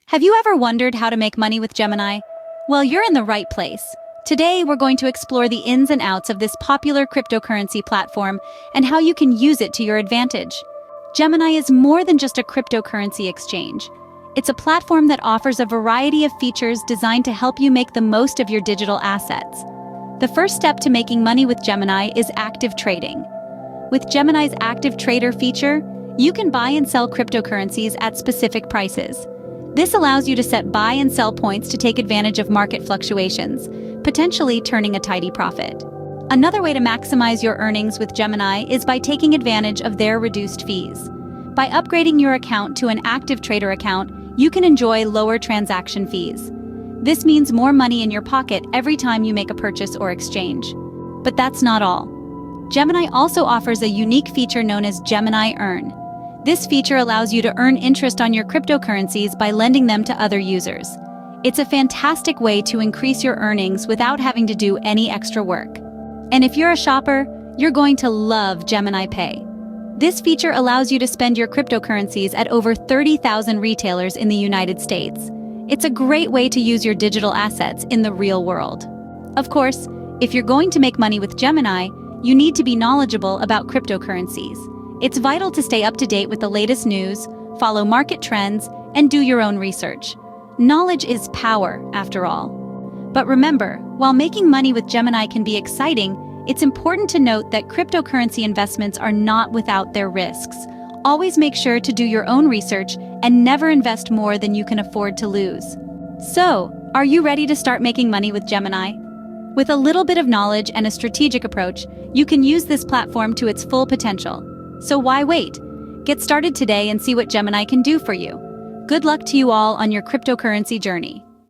Have you ever wondered how to make money with Gemini? Well, you're in the right place. Today, we're going to explore the ins and outs of this popular cryptocurrency platform and how you can use it to your advantage. Gemini is more than just a cryptocurrency exchange. It's a platform that offers a variety of features designed to help you make the most of your digital assets. The first step to making money with Gemini is active trading. With Gemini's active trader feature, you can buy and sell cryptocurrencies at specific prices. This allows you to set buy and sell points to take advantage of market fluctuations, potentially turning a tidy profit. Another way to maximize your earnings with Gemini is by taking advantage of their reduced fees. By upgrading your account to an active trader account, you can enjoy lower transaction fees. This means more money in your pocket every time you make a purchase or exchange. But that's not all. Gemini also offers a unique feature known as Gemini Earn. This feature allows you to earn interest on your cryptocurrencies by lending them to other users. It's a fantastic way to increase your earnings without having to do any extra work. And if you're a shopper, you're going to love Gemini Pay. This feature allows you to spend your cryptocurrencies at over 30,000 retailers in the United States. It's a great way to use your digital assets in the real world. Of course, if you're going to make money with Gemini, you need to be knowledgeable about cryptocurrencies. It's vital to stay up to date with the latest news, follow market trends, and do your own research. Knowledge is power, after all. But remember, while making money with Gemini can be exciting, it's important to note that cryptocurrency investments are not without their risks. Always make sure to do your own research and never invest more than you can afford to lose. So, are you ready to start making money with Gemini? With a little bit of knowledge and a strategic approach, you can use this platform to its full potential. So why wait? Get started today and see what Gemini can do for you. Good luck to you all on your cryptocurrency journey.